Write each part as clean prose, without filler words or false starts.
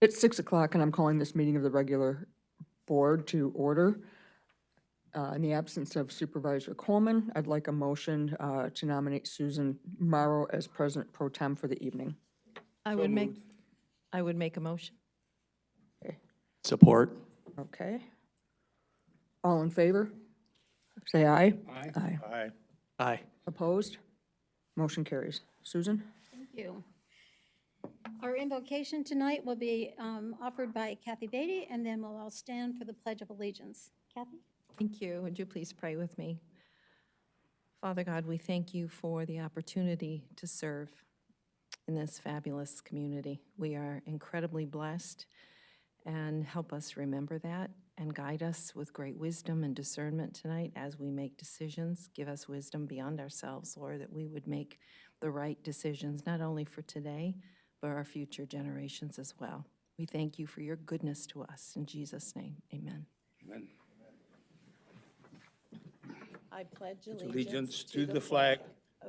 It's 6 o'clock, and I'm calling this meeting of the regular board to order. In the absence of Supervisor Coleman, I'd like a motion to nominate Susan Morrow as President Pro Tem for the evening. I would make a motion. Support. Okay. All in favor? Say aye. Aye. Aye. Aye. Aye. Opposed? Motion carries. Susan? Thank you. Our invocation tonight will be offered by Kathy Beatty, and then we'll all stand for the Pledge of Allegiance. Kathy? Thank you. Would you please pray with me? Father God, we thank you for the opportunity to serve in this fabulous community. We are incredibly blessed, and help us remember that and guide us with great wisdom and discernment tonight as we make decisions. Give us wisdom beyond ourselves, Lord, that we would make the right decisions, not only for today, but our future generations as well. We thank you for your goodness to us. In Jesus' name, amen. Amen. I pledge Allegiance to the flag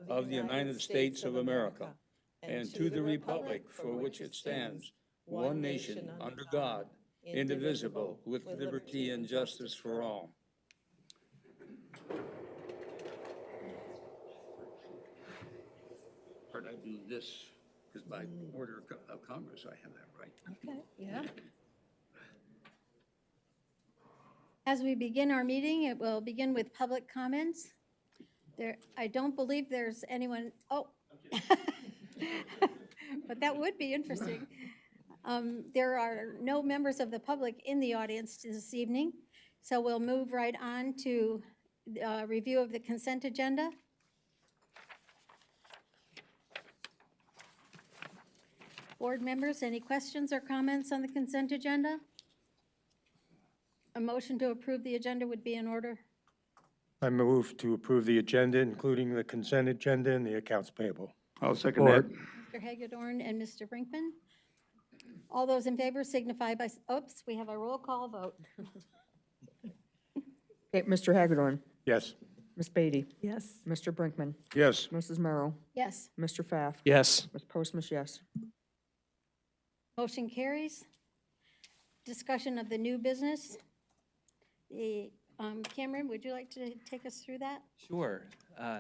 of the United States of America and to the republic for which it stands, one nation, under God, indivisible, with liberty and justice for all. Heard I do this, because by order of Congress, I have that right. Okay, yeah. As we begin our meeting, it will begin with public comments. I don't believe there's anyone, oh. But that would be interesting. There are no members of the public in the audience this evening, so we'll move right on to review of the consent agenda. Board members, any questions or comments on the consent agenda? A motion to approve the agenda would be in order. I move to approve the agenda, including the consent agenda and the accounts payable. I'll second that. Mr. Hagedorn and Mr. Brinkman. All those in favor signify by, oops, we have a roll call vote. Okay, Mr. Hagedorn? Yes. Ms. Beatty? Yes. Mr. Brinkman? Yes. Mrs. Morrow? Yes, Mr. Pfaff? Yes. Ms. Postma, yes. motion carries. Discussion of the new business. Cameron, would you like to take us through that? Sure.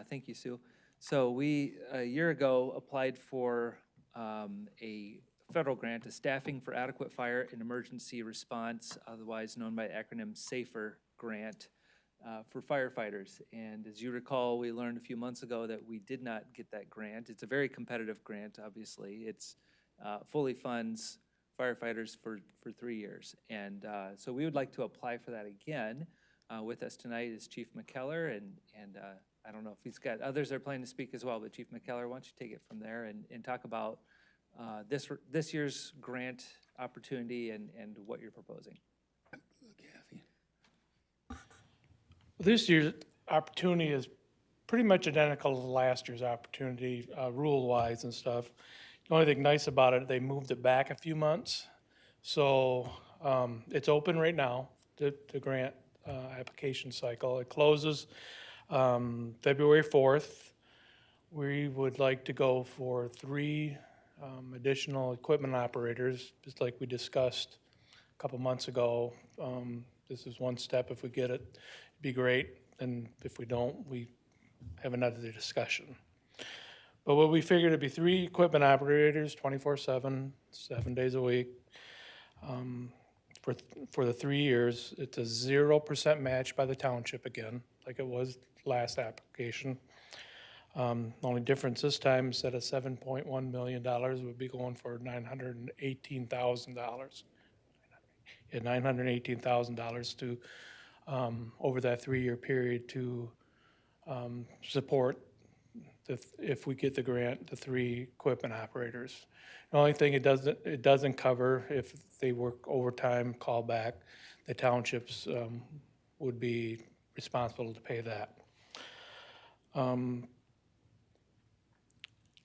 Thank you, Sue. So we, a year ago, applied for a federal grant, a Staffing for Adequate Fire and Emergency Response, otherwise known by the acronym SAFER grant, for firefighters. And as you recall, we learned a few months ago that we did not get that grant. It's a very competitive grant, obviously. It's fully funds firefighters for 3 years. And so we would like to apply for that again. With us tonight is Chief McKellar, and I don't know if he's got, others are planning to speak as well, but Chief McKellar, why don't you take it from there and talk about this year's grant opportunity and what you're proposing. This year's opportunity is pretty much identical to last year's opportunity, rule-wise and stuff. The only thing nice about it, they moved it back a few months. So it's open right now, the grant application cycle. It closes February 4th. We would like to go for 3 additional equipment operators, just like we discussed a couple months ago. This is one step. If we get it, it'd be great. And if we don't, we have another discussion. But what we figured it'd be 3 equipment operators, 24/7, 7 days a week. For the 3 years, it's a 0% match by the township again, like it was last application. Only difference this time, instead of $7.1 million, would be going for $918,000. Yeah, $918,000 to, over that 3-year period to support, if we get the grant, the 3 equipment operators. The only thing it doesn't cover, if they work overtime, call back, the townships would be responsible to pay that.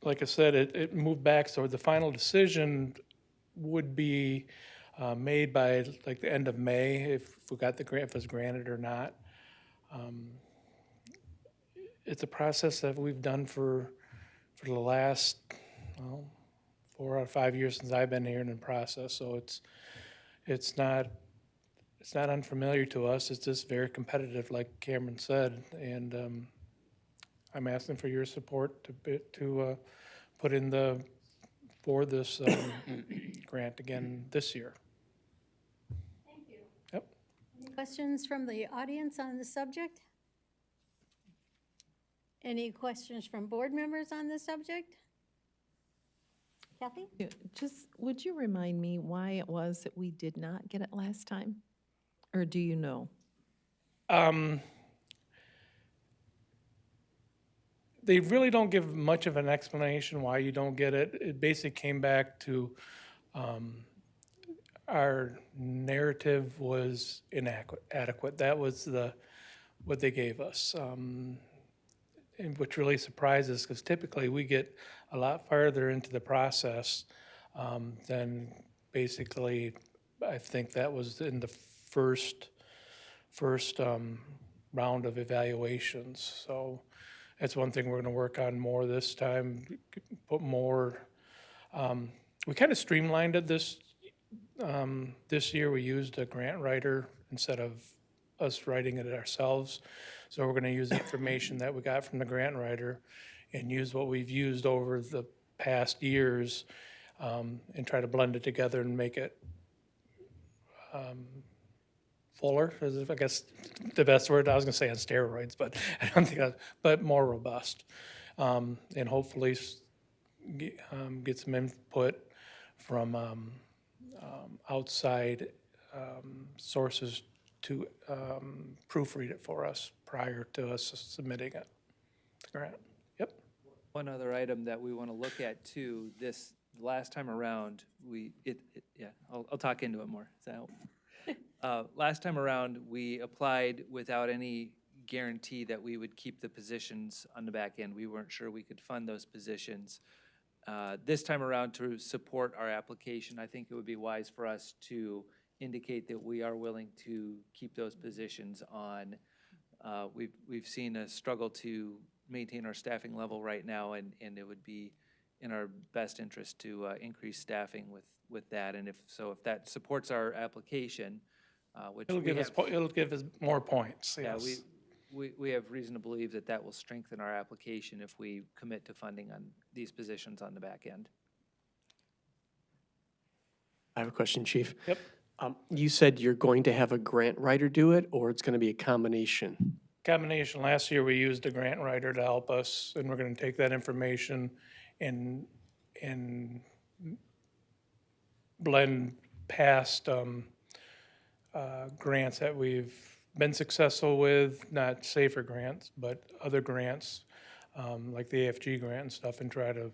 Like I said, it moved back, so the final decision would be made by like the end of May, if we got the grant, if it's granted or not. It's a process that we've done for the last, 4 or 5 years since I've been here in the process, so it's not unfamiliar to us. It's just very competitive, like Cameron said, and I'm asking for your support to put in for this grant again this year. Thank you. Yep. Any questions from the audience on the subject? Any questions from board members on this subject? Kathy? Yeah, just, would you remind me why it was that we did not get it last time? Or do you know? They really don't give much of an explanation why you don't get it. It basically came back to our narrative was inadequate. That was what they gave us. And which really surprised us, because typically we get a lot farther into the process than basically, I think that was in the first round of evaluations. So that's one thing we're gonna work on more this time, put more, we kind of streamlined it this year. We used a grant writer instead of us writing it ourselves. So we're gonna use the information that we got from the grant writer and use what we've used over the past years and try to blend it together and make it fuller, is I guess the best word. I was gonna say on steroids, but I don't think that, but more robust. And hopefully get some input from outside sources to proofread it for us prior to us submitting it, the grant. Yep. One other item that we want to look at too, this last time around, I'll talk into it more. Does that help? Last time around, we applied without any guarantee that we would keep the positions on the back end. We weren't sure we could fund those positions. This time around, to support our application, I think it would be wise for us to indicate that we are willing to keep those positions on. We've seen a struggle to maintain our staffing level right now, and it would be in our best interest to increase staffing with that. And if that supports our application, which It'll give us more points, yeah, yes. we have reason to believe that will strengthen our application if we commit to funding on these positions on the back end. I have a question, Chief. Yep. You said you're going to have a grant writer do it, or it's going to be a combination? Combination. Last year, we used a grant writer to help us, and we're gonna take that information and blend past grants that we've been successful with, not safer grants, but other grants, like the AFG grant and stuff, and try to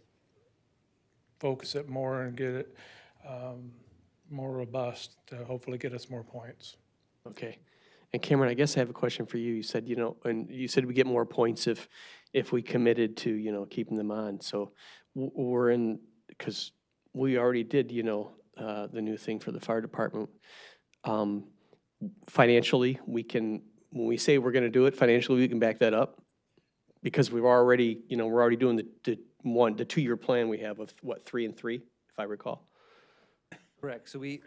focus it more and get it more robust to hopefully get us more points. Okay. And Cameron, I guess I have a question for you. You said, and you said we get more points if we committed to, keeping them on. So we're in, because we already did, the new thing for the fire department. Financially, when we say we're going to do it, financially, we can back that up because we're already doing the 2-year plan we have of 3 and 3, if I recall. Correct. So we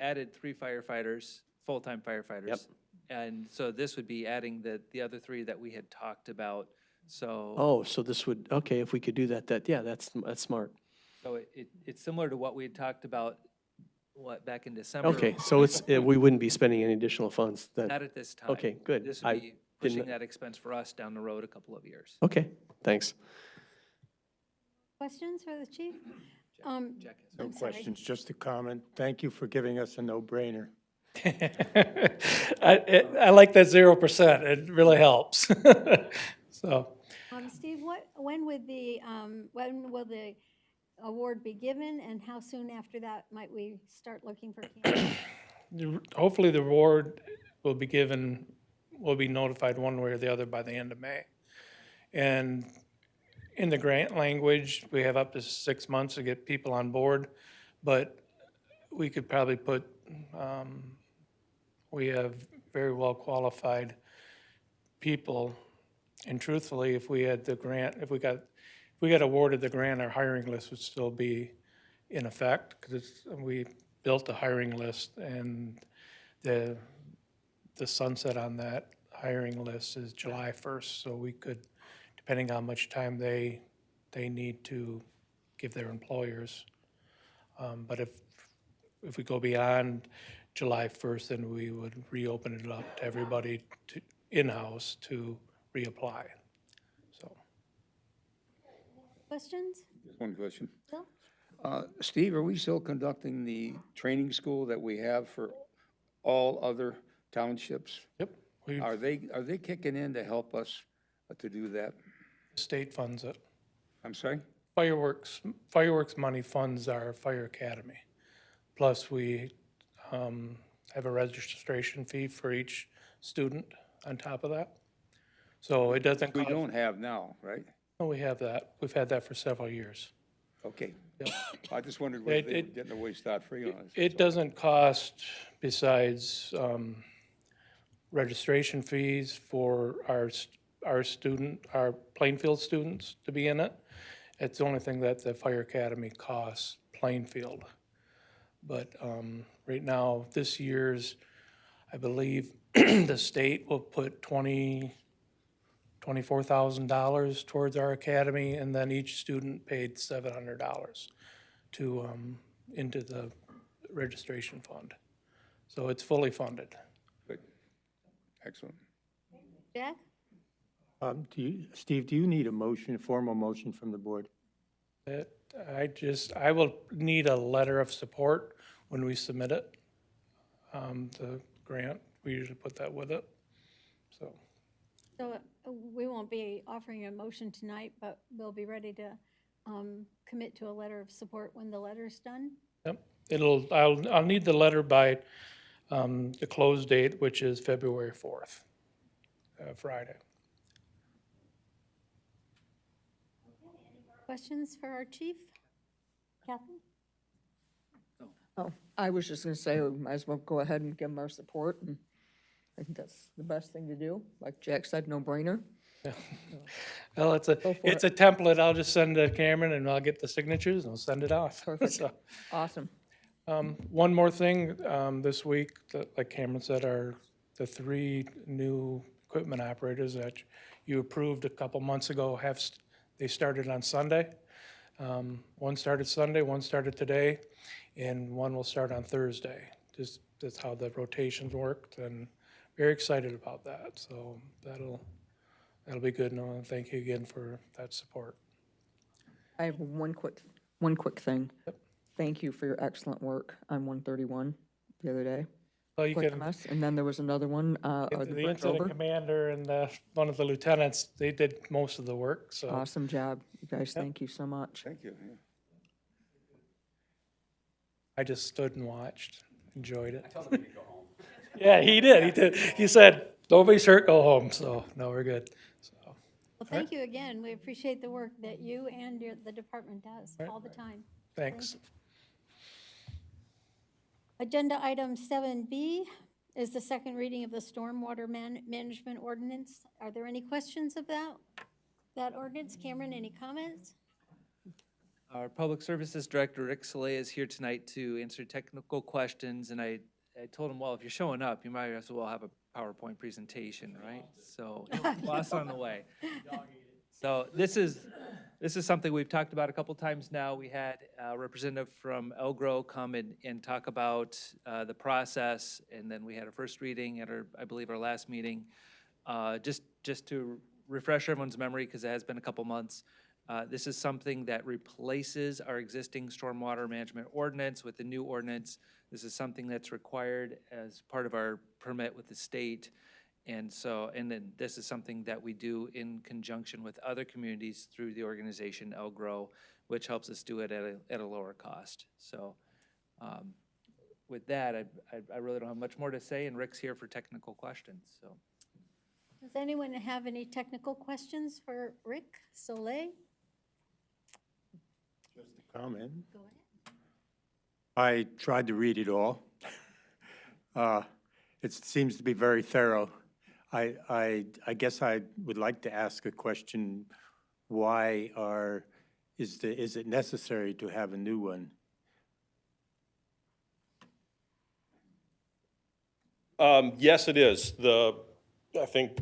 added 3 firefighters, full-time firefighters. Yep. And so this would be adding the other 3 that we had talked about. So Oh, so this would, okay, if we could do that, that's smart. so it's similar to what we had talked about, back in December. Okay, so it's, we wouldn't be spending any additional funds then? Not at this time. Okay, good. This I would be pushing didn't- that expense for us down the road a couple of years. Okay, thanks. Questions for the chief? Jack has- No I'm sorry. questions, just a comment. Thank you for giving us a no-brainer. I like that 0%. It really helps. So, Steve, when will the award be given, and how soon after that might we start looking for candidates? hopefully the award will be notified one way or the other by the end of May. And in the grant language, we have up to 6 months to get people on board, but we could probably put, we have very well qualified people. And truthfully, if we had the grant, if we got awarded the grant, our hiring list would still be in effect, because we built a hiring list, and the sunset on that hiring list is July 1st, so we could, depending on how much time they need to give their employers. But if we go beyond July 1st, then we would reopen it up to everybody to, in-house to reapply, so. Questions? One question. Bill? Steve, are we still conducting the training school that we have for all other townships? Yep, Are they kicking in to help us to do that? state funds it. I'm sorry? Fireworks money funds our fire academy. Plus, we have a registration fee for each student on top of that. So it doesn't We cost. don't have now, right? No, we have that. We've had that for several years. Okay. Yep. I just wondered whether they were It- getting away scot-free on us. It doesn't cost, besides registration fees for our Plainfield students to be in it. It's the only thing that the fire academy costs Plainfield. But right now, this year's, I believe, the state will put $24,000 towards our academy, and then each student paid $700 to, into the registration fund. So it's fully funded. Good. Excellent. Jack? Steve, do you need a motion, a formal motion from the board? I will need a letter of support when we submit it, the grant. We usually put that with it, so. So we won't be offering a motion tonight, but we'll be ready to commit to a letter of support when the letter's done. Yep, I'll need the letter by the close date, which is February 4th, Friday. Questions for our chief? Kathy? Oh, I was just gonna say, we might as well go ahead and give them our support, and I think that's the best thing to do. Like Jack said, no brainer. Well, it's a template. I'll just send it to Cameron, and I'll get the signatures, and I'll send it off. Perfect. So, Awesome. one more thing, this week, like Cameron said, the 3 new equipment operators that you approved a couple months ago they started on Sunday. One started Sunday, one started today, and one will start on Thursday. That's how the rotations worked, and very excited about that. So that'll be good. And I want to thank you again for that support. I have one quick thing. Thank you for your excellent work on 131 the other day. Well, you Quick can, mess. And then there was another one, the the bridge incident over. commander and one of the lieutenants, they did most of the work, so. Awesome job. You guys, thank you so much. Thank you. Yeah. I just stood and watched, enjoyed it. Yeah, he did. He said, nobody's hurt, go home. So, no, we're good. So, Well, thank you again. We appreciate the work that you and the department does all the time. thanks. Agenda item 7B is the second reading of the Stormwater Management Ordinance. Are there any questions about that ordinance? Cameron, any comments? Our Public Services Director, Rick Soleil, is here tonight to answer technical questions, and I told him, well, if you're showing up, you might as well have a PowerPoint presentation, right? So, boss on the way. So this is something we've talked about a couple times now. We had a representative from Elgro come and talk about the process, and then we had a first reading at I believe our last meeting. Just to refresh everyone's memory, because it has been a couple months, this is something that replaces our existing stormwater management ordinance with the new ordinance. This is something that's required as part of our permit with the state. And then this is something that we do in conjunction with other communities through the organization Elgro, which helps us do it at a lower cost. So with that, I really don't have much more to say, and Rick's here for technical questions, so. Does anyone have any technical questions for Rick Soleil? Just a comment. Go ahead. I tried to read it all. It seems to be very thorough. I guess I would like to ask a question. Why is it necessary to have a new one Yes, it is. I think,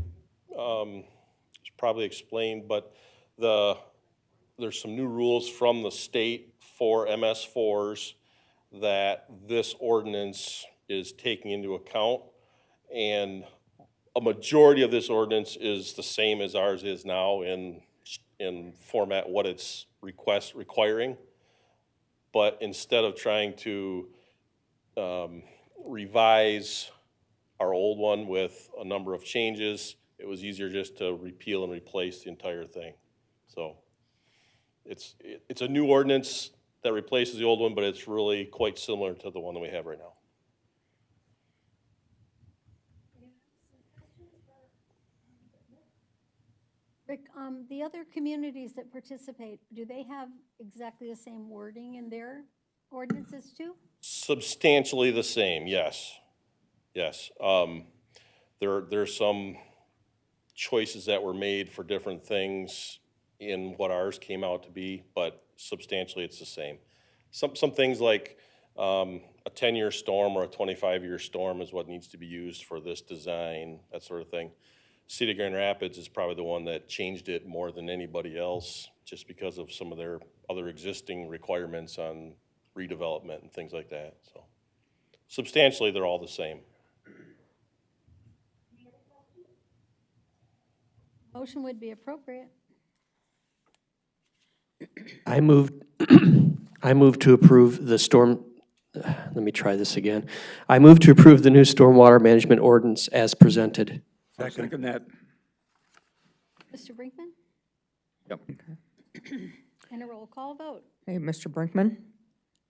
it's probably explained, but there's some new rules from the state for MS4s that this ordinance is taking into account. And a majority of this ordinance is the same as ours is now in format, what it's requiring. But instead of trying to revise our old one with a number of changes, it was easier just to repeal and replace the entire thing. So it's a new ordinance that replaces the old one, but it's really quite similar to the one that we have right now. Rick, the other communities that participate, do they have exactly the same wording in their ordinances too? Substantially the same, yes. Yes. There's some choices that were made for different things in what ours came out to be, but substantially it's the same. Some things like a 10-year storm or a 25-year storm is what needs to be used for this design, that sort of thing. City of Grand Rapids is probably the one that changed it more than anybody else, just because of some of their other existing requirements on redevelopment and things like that. So substantially, they're all the same. Motion would be appropriate. I moved to approve the let me try this again. I move to approve the new stormwater management ordinance as presented. I'll second that. Mr. Brinkman? Yep. And a roll call vote. Hey, Mr. Brinkman,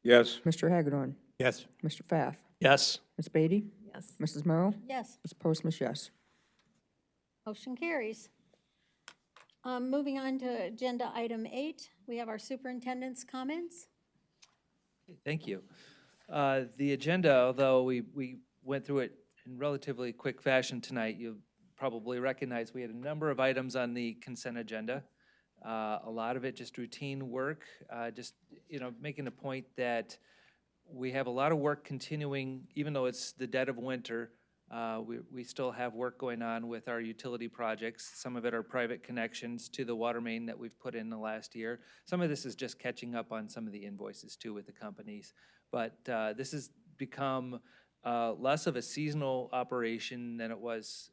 Yes. Mr. Hagedorn, Yes. Mr. Pfaff, Yes. Ms. Beatty, Yes. Mrs. Morrow, Yes, Ms. Postma, yes. motion carries. Moving on to agenda item 8, we have our superintendent's comments. Thank you. The agenda, although we went through it in relatively quick fashion tonight, you probably recognize we had a number of items on the consent agenda. A lot of it just routine work, just, making a point that we have a lot of work continuing, even though it's the dead of winter. We still have work going on with our utility projects. Some of it are private connections to the water main that we've put in the last year. Some of this is just catching up on some of the invoices too with the companies. But this has become less of a seasonal operation than it was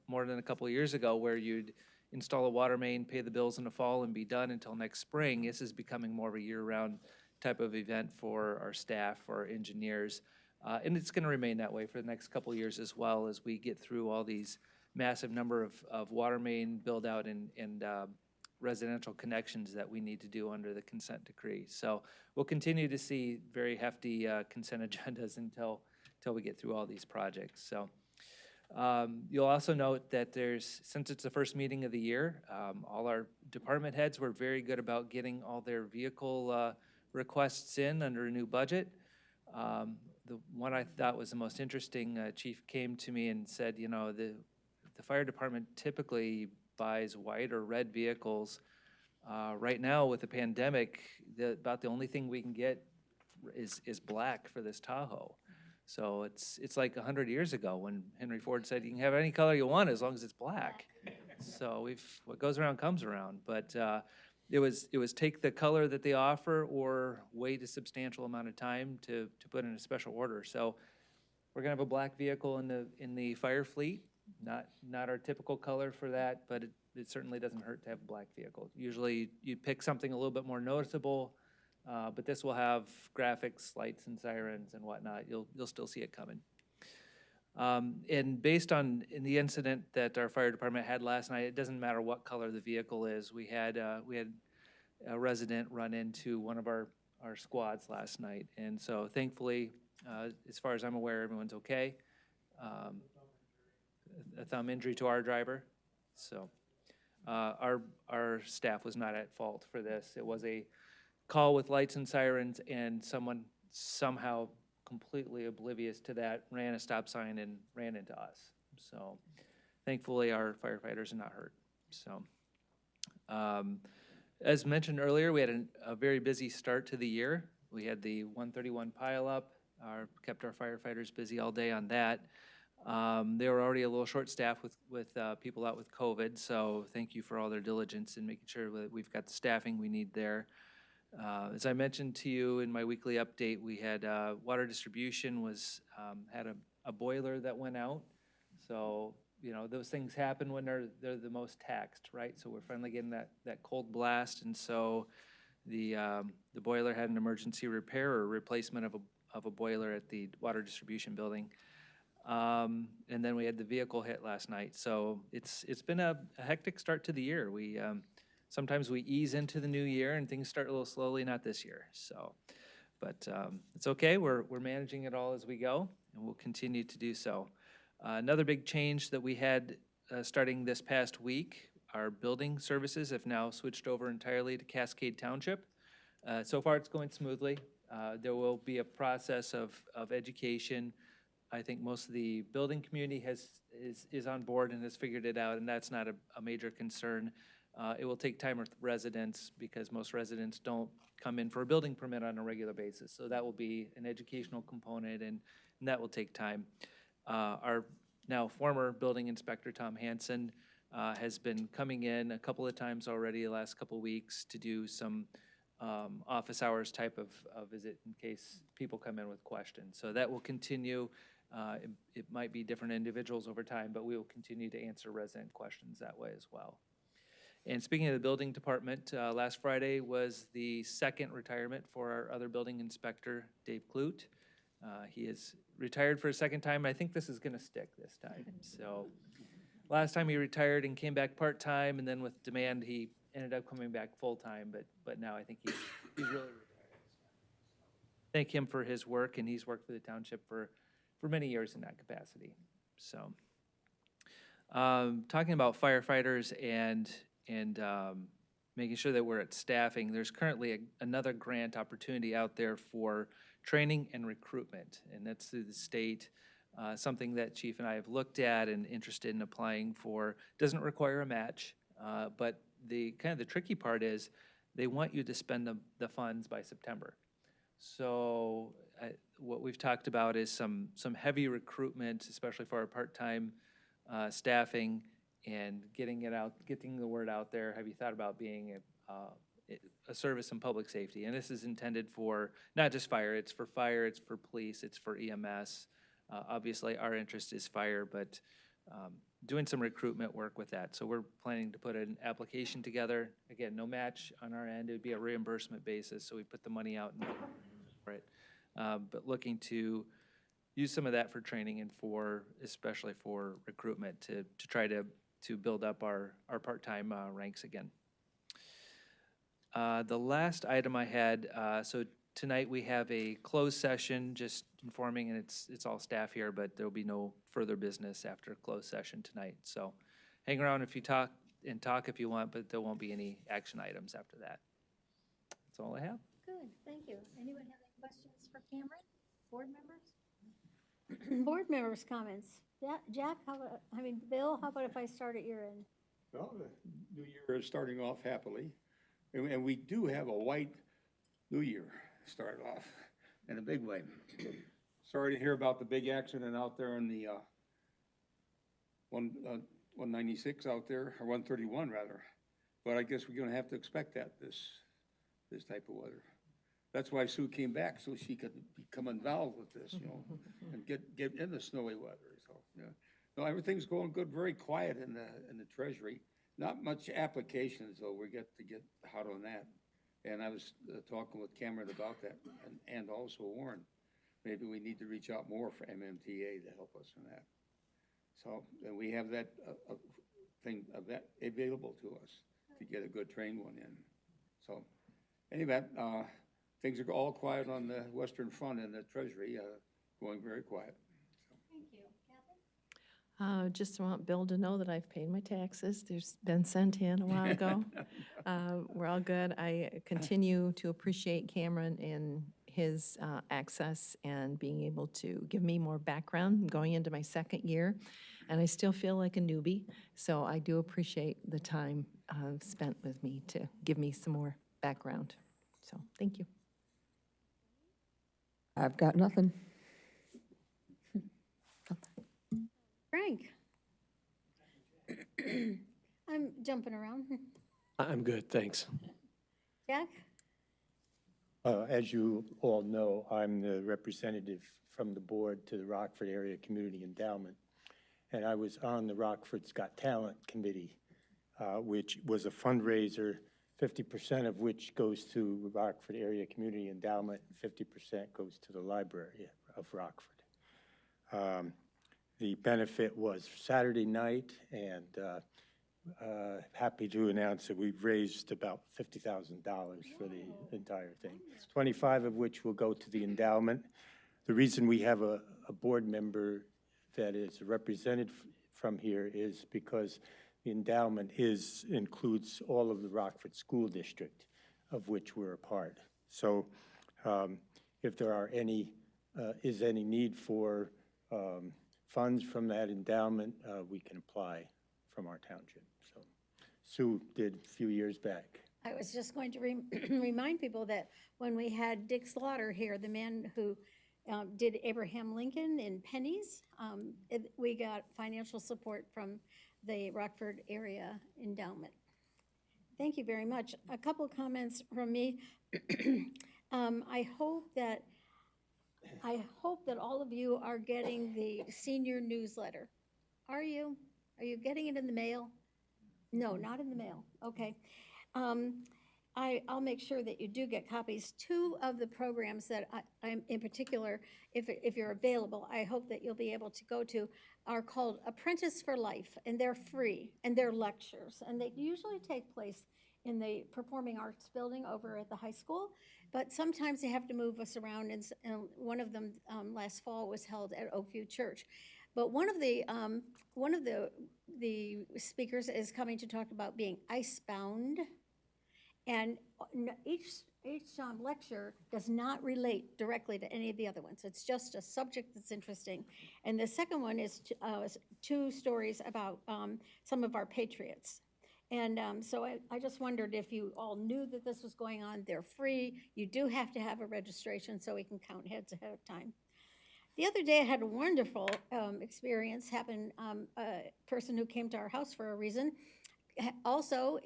more than a couple of years ago, where you'd install a water main, pay the bills in the fall, and be done until next spring. This is becoming more of a year-round type of event for our staff, for our engineers. And it's going to remain that way for the next couple of years as well, as we get through all these massive number of water main build-out and residential connections that we need to do under the consent decree. So we'll continue to see very hefty consent agendas until we get through all these projects. So you'll also note that since it's the first meeting of the year, all our department heads were very good about getting all their vehicle requests in under a new budget. The one I thought was the most interesting, Chief came to me and said, the fire department typically buys white or red vehicles. Right now with the pandemic, about the only thing we can get is black for this Tahoe. So it's like 100 years ago when Henry Ford said you can have any color you want as long as it's black. So what goes around comes around. But it was take the color that they offer or wait a substantial amount of time to put in a special order. So we're gonna have a black vehicle in the fire fleet. Not our typical color for that, but it certainly doesn't hurt to have a black vehicle. Usually you pick something a little bit more noticeable. But this will have graphics, lights, and sirens and whatnot. You'll still see it coming. And based on the incident that our fire department had last night, it doesn't matter what color the vehicle is. We had a resident run into one of our squads last night, and so thankfully, as far as I'm aware, everyone's okay. A thumb injury to our driver, so our staff was not at fault for this. It was a call with lights and sirens, and someone somehow completely oblivious to that ran a stop sign and ran into us. So thankfully our firefighters are not hurt. So as mentioned earlier, we had a very busy start to the year. We had the 131 pileup, kept our firefighters busy all day on that. They were already a little short-staffed with people out with COVID, so thank you for all their diligence in making sure that we've got the staffing we need there. As I mentioned to you in my weekly update, we had water distribution had a boiler that went out. So, you know, those things happen when they're the most taxed, right? So we're finally getting that cold blast, and so the boiler had an emergency repair or replacement of a boiler at the water distribution building. And then we had the vehicle hit last night. So it's been a hectic start to the year. Sometimes we ease into the new year and things start a little slowly, not this year. So, but it's okay. We're managing it all as we go, and we'll continue to do so. Another big change that we had starting this past week, our building services have now switched over entirely to Cascade Township. So far, it's going smoothly. There will be a process of education. I think most of the building community is on board and has figured it out, and that's not a major concern. It will take time with residents because most residents don't come in for a building permit on a regular basis. So that will be an educational component, and that will take time. Our now former building inspector, Tom Hansen, has been coming in a couple of times already the last couple of weeks to do some office hours type of visit in case people come in with questions. So that will continue. It might be different individuals over time, but we will continue to answer resident questions that way as well. And speaking of the building department, last Friday was the second retirement for our other building inspector, Dave Clute. He is retired for a second time. I think this is going to stick this time. So last time he retired and came back part-time, and then with demand, he ended up coming back full-time, but now I think he's really retired. Thank him for his work, and he's worked for the township for many years in that capacity. So talking about firefighters and making sure that we're at staffing, there's currently another grant opportunity out there for training and recruitment, and that's through the state. Something that Chief and I have looked at and interested in applying for. Doesn't require a match, but the tricky part is they want you to spend the funds by September. So what we've talked about is some heavy recruitment, especially for our part-time staffing, and getting the word out there. Have you thought about being a service in public safety? And this is intended for not just fire, it's for police, it's for EMS. Obviously, our interest is fire, but doing some recruitment work with that. So we're planning to put an application together. Again, no match on our end. It would be a reimbursement basis, so we put the money out for it. But looking to use some of that for training and especially for recruitment to try to build up our part-time ranks again. The last item I had, so tonight we have a closed session, just informing, and it's all staff here, but there'll be no further business after closed session tonight. So hang around if you talk if you want, but there won't be any action items after that. That's all I have. Good, thank you. Anyone have any questions for Cameron? Board members? Board members' comments. Jack, Bill, how about if I start at your end? Well, the new year is starting off happily, and we do have a white new year start off in a big way. Sorry to hear about the big accident out there in the 196 out there, or 131 rather. But I guess we're gonna have to expect that this type of weather. That's why Sue came back, so she could become involved with this, and get in the snowy weather. So yeah, no, everything's going good. Very quiet in the Treasury. Not much applications, though. We get to get hot on that. And I was talking with Cameron about that, and also Warren. Maybe we need to reach out more for MMTA to help us in that. So, and we have that thing of that available to us to get a good trained one in. So, anyway, things are all quiet on the Western Front and the Treasury, going very quiet. Thank you. Kathy? Just want Bill to know that I've paid my taxes. There's been sent in a while ago. We're all good. I continue to appreciate Cameron and his access and being able to give me more background. I'm going into my second year, and I still feel like a newbie. So I do appreciate the time spent with me to give me some more background. So thank you. I've got nothing. Frank? I'm jumping around. I'm good, thanks. Jack? As you all know, I'm the representative from the board to the Rockford Area Community Endowment. And I was on the Rockford's Got Talent Committee, which was a fundraiser, 50% of which goes to Rockford Area Community Endowment, and 50% goes to the Library of Rockford. The benefit was Saturday night, and happy to announce that we've raised about $50,000 for the entire thing, 25 of which will go to the endowment. The reason we have a board member that is represented from here is because the endowment includes all of the Rockford School District, of which we're a part. So if there are is any need for funds from that endowment, we can apply from our township. So Sue did a few years back. I was just going to remind people that when we had Dick Slaughter here, the man who did Abraham Lincoln in pennies, we got financial support from the Rockford Area Endowment. Thank you very much. A couple of comments from me. I hope that all of you are getting the senior newsletter. Are you? Are you getting it in the mail? No, not in the mail. Okay. I'll make sure that you do get copies. Two of the programs that I'm in particular, if you're available, I hope that you'll be able to go to, are called Apprentice for Life, and they're free, and they're lectures, and they usually take place in the Performing Arts Building over at the high school, but sometimes they have to move us around, and one of them last fall was held at Oakview Church. But one of the speakers is coming to talk about being icebound, and each lecture does not relate directly to any of the other ones. It's just a subject that's interesting. And the second one is two stories about some of our patriots. And so I just wondered if you all knew that this was going on. They're free. You do have to have a registration so we can count heads ahead of time. The other day I had a wonderful experience happen. A person who came to our house for a reason also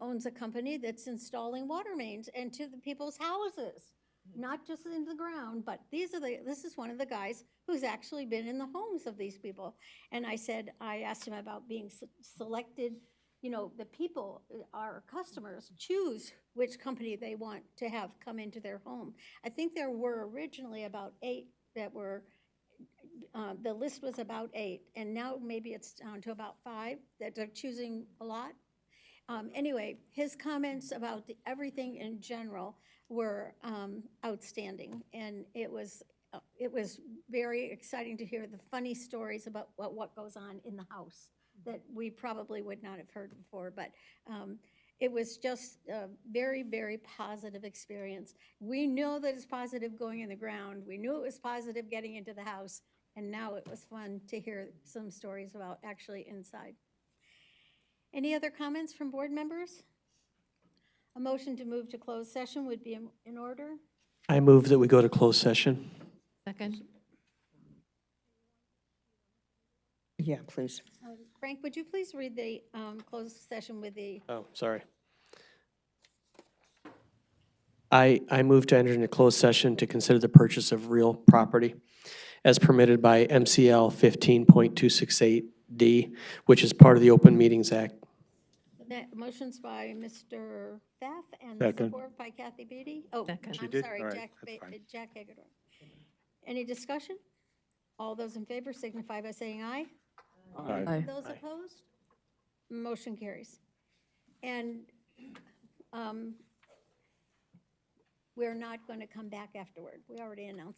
owns a company that's installing water mains into the people's houses, not just into the ground, but this is one of the guys who's actually been in the homes of these people. And I asked him about being selected. You know, the people, our customers, choose which company they want to have come into their home. I think there were originally about 8 that were, the list was about 8, and now maybe it's down to about 5 that they're choosing a lot. Anyway, his comments about everything in general were outstanding, and it was very exciting to hear the funny stories about what goes on in the house that we probably would not have heard before, but it was just a very, very positive experience. We know that it's positive going in the ground. We knew it was positive getting into the house, and now it was fun to hear some stories about actually inside. Any other comments from board members? A motion to move to closed session would be in order. I move that we go to closed session. Second? Yeah, please. Frank, would you please read the closed session with the, Oh, sorry. I move to enter into closed session to consider the purchase of real property as permitted by MCL 15.268D, which is part of the Open Meetings Act. motions by Mr. Pfaff and Second. support by Kathy Beatty? Oh, Second. She I'm did? sorry, All right, that's fine. Jack Hagedorn. Any discussion? All those in favor signify by saying aye. Aye. Those opposed? Motion carries. And we're not going to come back afterward. We already announced that.